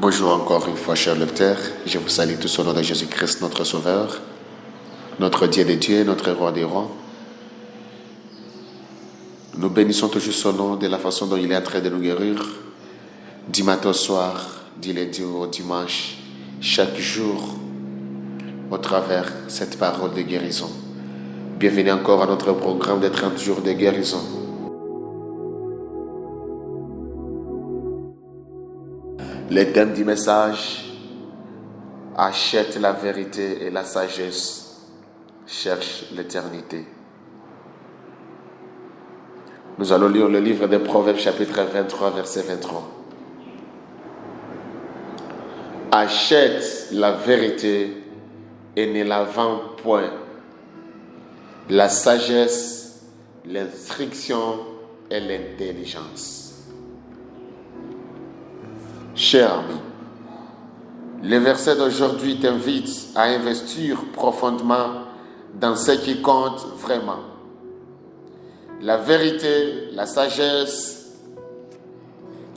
Bonjour encore une fois, chers lecteurs. Je vous salue tous au nom de Jésus-Christ, notre Sauveur, notre Dieu des dieux, notre Roi des rois. Nous bénissons toujours son nom de la façon dont il est en train de nous guérir, du matin au soir, du lundi au dimanche, chaque jour, au travers de cette parole de guérison. Bienvenue encore à notre programme de 30 jours de guérison. Le thème du message: achète la vérité et la sagesse, cherche l'éternité. Nous allons lire le livre des Proverbes, chapitre 23, verset 23. Achète la vérité et ne la vends point. La sagesse, l'instruction et l'intelligence. Cher ami, le verset d'aujourd'hui t'invite à investir profondément dans ce qui compte vraiment. La vérité, la sagesse,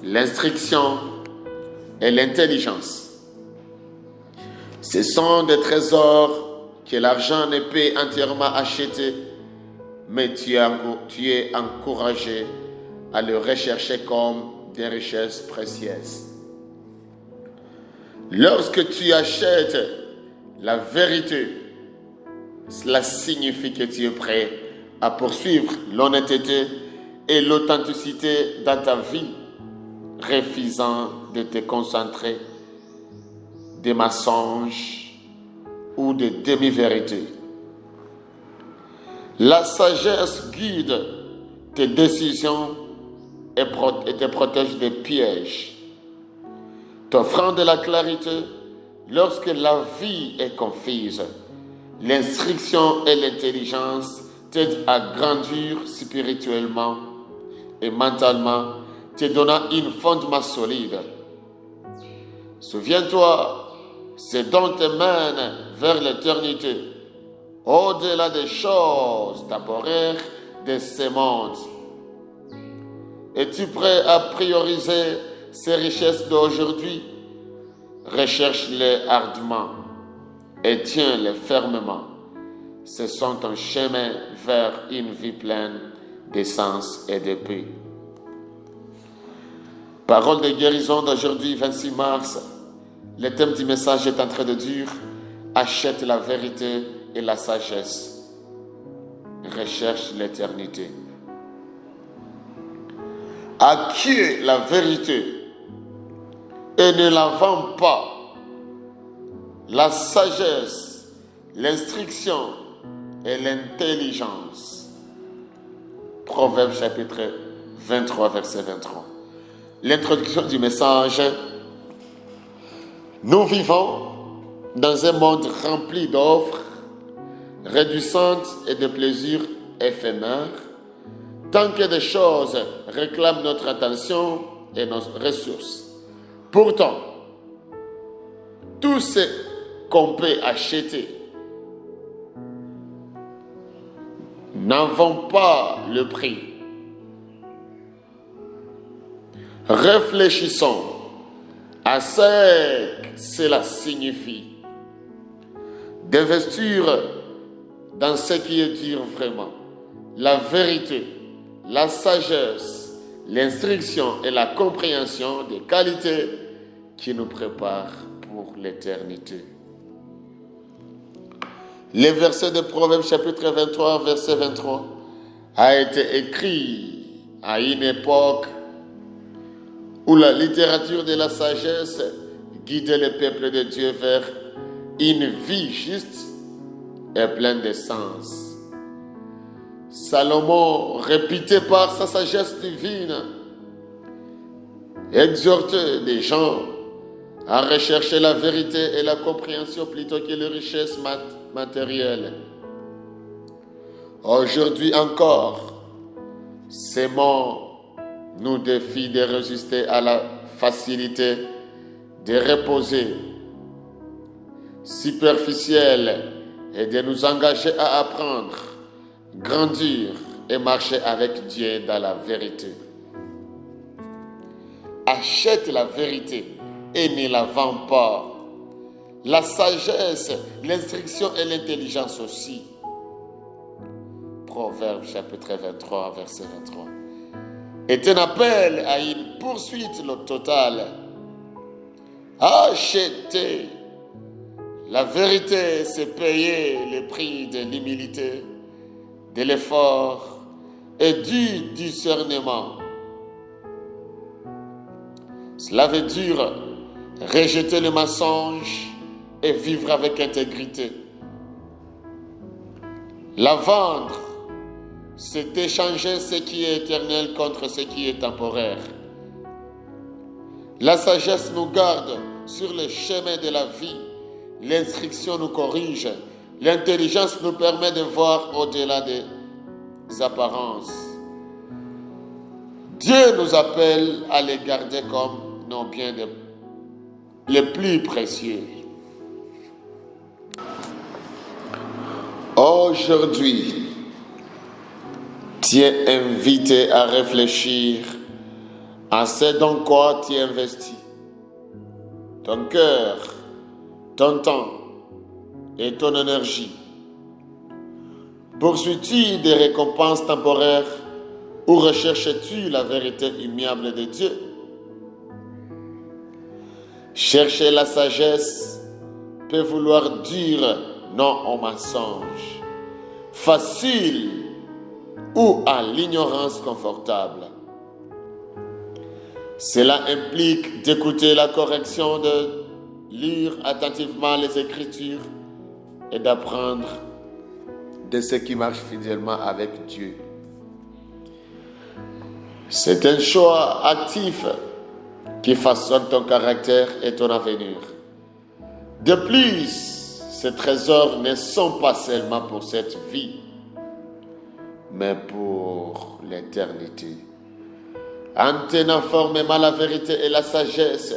l'instruction et l'intelligence. Ce sont des trésors que l'argent ne peut entièrement acheter, mais tu es encouragé à le rechercher comme des richesses précieuses. Lorsque tu achètes la vérité, cela signifie que tu es prêt à poursuivre l'honnêteté et l'authenticité dans ta vie, refusant de te concentrer des mensonges ou des demi-vérités. La sagesse guide tes décisions et te protège des pièges, t'offrant de la clarité lorsque la vie est confuse. L'instruction et l'intelligence t'aident à grandir spirituellement et mentalement, te donnant un fondement solide. Souviens-toi, ce dont te mène vers l'éternité, au-delà des choses temporaires de ce monde. Es-tu prêt à prioriser ces richesses d'aujourd'hui? Recherche-les ardemment et tiens-les fermement. Ce sont un chemin vers une vie pleine d'essence et de paix. Parole de guérison d'aujourd'hui, 26 mars. Le thème du message est en train de dire: achète la vérité et la sagesse. Recherche l'éternité. Acquiers la vérité et ne la vends pas. La sagesse, l'instruction et l'intelligence. Proverbes chapitre 23, verset 23. L'introduction du message. Nous vivons dans un monde rempli d'offres réduisantes et de plaisirs éphémères, tant que des choses réclament notre attention et nos ressources. Pourtant, tout ce qu'on peut acheter n'en vaut pas le prix. Réfléchissons à ce que cela signifie d'investir dans ce qui est dur vraiment. La vérité, la sagesse, l'instruction et la compréhension des qualités qui nous préparent pour l'éternité. Le verset de Proverbes chapitre 23, verset 23 a été écrit à une époque où la littérature de la sagesse guidait le peuple de Dieu vers une vie juste et pleine de sens. Salomon, répété par sa sagesse divine, exhortait les gens à rechercher la vérité et la compréhension plutôt que les richesses matérielles. Aujourd'hui encore, ces mots nous défient de résister à la facilité de reposer superficielle et de nous engager à apprendre, grandir et marcher avec Dieu dans la vérité. Achète la vérité et ne la vends pas. La sagesse, l'instruction et l'intelligence aussi. Proverbe chapitre 23, verset 23. Est un appel à une poursuite totale. Acheter. La vérité, c'est payer le prix de l'humilité, de l'effort et du discernement. Cela veut dire rejeter le mensonge et vivre avec intégrité. La vendre, c'est échanger ce qui est éternel contre ce qui est temporaire. La sagesse nous garde sur le chemin de la vie. L'instruction nous corrige. L'intelligence nous permet de voir au-delà des apparences. Dieu nous appelle à les garder comme nos biens les plus précieux. Aujourd'hui, tu es invité à réfléchir à ce dans quoi tu investis. Ton cœur, ton temps et ton énergie. Poursuis-tu des récompenses temporaires ou recherches-tu la vérité immuable de Dieu? Chercher la sagesse peut vouloir dire non au mensonge, facile ou à l'ignorance confortable. Cela implique d'écouter la correction, de lire attentivement les Écritures et d'apprendre de ce qui marche fidèlement avec Dieu. C'est un choix actif qui façonne ton caractère et ton avenir. De plus, ces trésors ne sont pas seulement pour cette vie, mais pour l'éternité. En tenant formellement la vérité et la sagesse,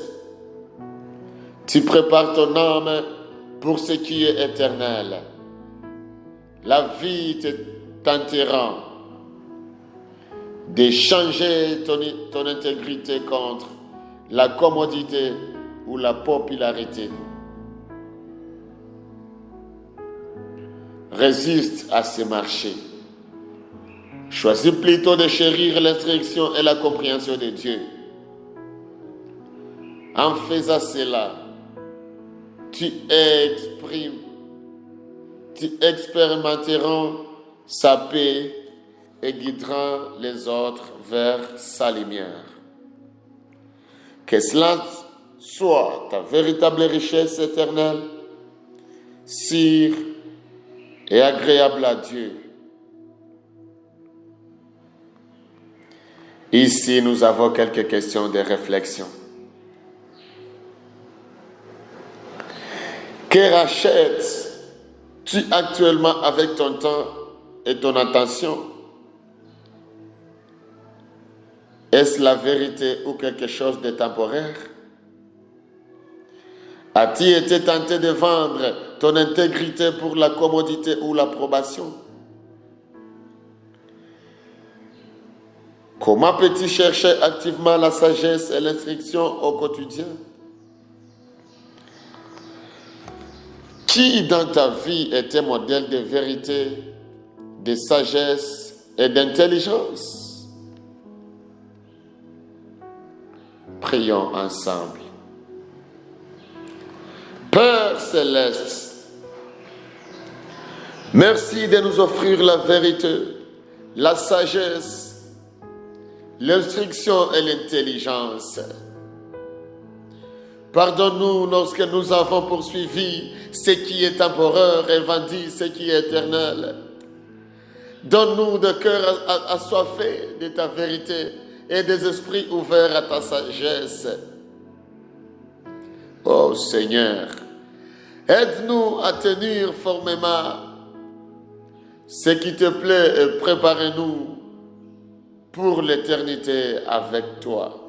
tu prépares ton âme pour ce qui est éternel. La vie te tentera d'échanger ton intégrité contre la commodité ou la popularité. Résiste à ces marchés. Choisis plutôt de chérir l'instruction et la compréhension de Dieu. En faisant cela, tu expérimenteras sa paix et guideras les autres vers sa lumière. Que cela soit ta véritable richesse éternelle, sûre et agréable à Dieu. Ici, nous avons quelques questions de réflexion. Que rachètes-tu actuellement avec ton temps et ton attention? Est-ce la vérité ou quelque chose de temporaire? As-tu été tenté de vendre ton intégrité pour la commodité ou l'approbation? Comment peux-tu chercher activement la sagesse et l'instruction au quotidien? Qui dans ta vie est un modèle de vérité, de sagesse et d'intelligence? Prions ensemble. Père céleste, merci de nous offrir la vérité, la sagesse, l'instruction et l'intelligence. Pardonne-nous lorsque nous avons poursuivi ce qui est temporaire et vendu ce qui est éternel. Donne-nous de cœur assoiffé de ta vérité et des esprits ouverts à ta sagesse. Ô Seigneur, aide-nous à tenir formellement ce qui te plaît et prépare-nous pour l'éternité avec toi.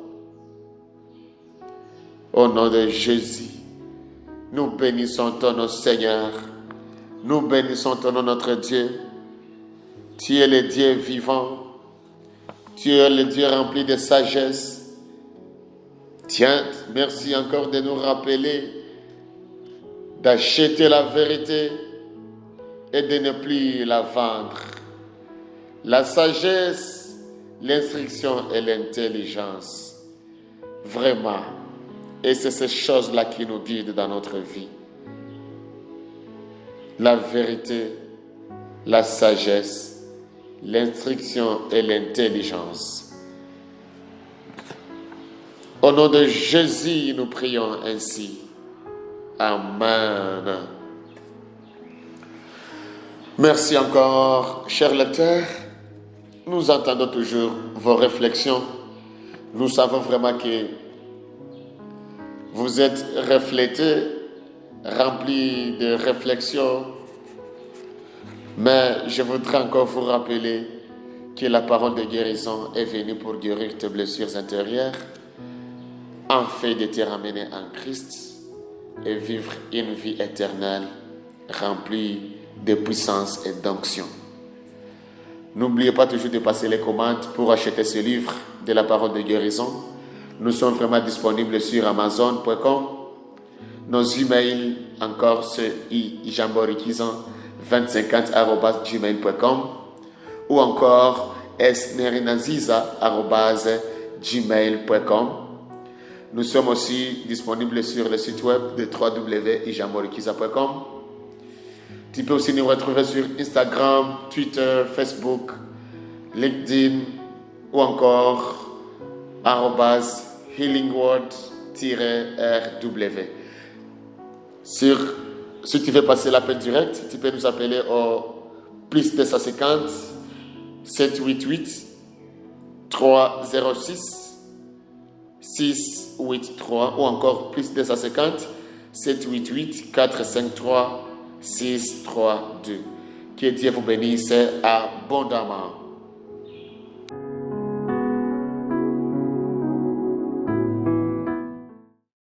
Au nom de Jésus, nous bénissons ton nom, Seigneur. Nous bénissons ton nom, notre Dieu. Tu es le Dieu vivant. Tu es le Dieu rempli de sagesse. Tiens, merci encore de nous rappeler d'acheter la vérité et de ne plus la vendre. La sagesse, l'instruction et l'intelligence. Vraiment. Et c'est ces choses-là qui nous guident dans notre vie. La vérité, la sagesse, l'instruction et l'intelligence. Au nom de Jésus, nous prions ainsi. Amen. Merci encore, chers lecteurs. Nous entendons toujours vos réflexions. Nous savons vraiment que vous êtes reflétés, remplis de réflexions. Mais je voudrais encore vous rappeler que la parole de guérison est venue pour guérir tes blessures intérieures, afin de te ramener en Christ et vivre une vie éternelle remplie de puissance et d'onction. N'oubliez pas toujours de passer les commandes pour acheter ce livre de la parole de guérison. Nous sommes vraiment disponibles sur Amazon.com. Nos emails encore c'est ijamborikizan2050@gmail.com ou encore esnerinaziza@gmail.com. Nous sommes aussi disponibles sur le site web de www.ijamborikiza.com. Tu peux aussi nous retrouver sur Instagram, Twitter, Facebook, LinkedIn ou encore @healingword-rw. Si tu veux passer l'appel direct, tu peux nous appeler au plus 250 788 306 683 ou encore plus 250 788 453 632. Que Dieu vous bénisse abondamment.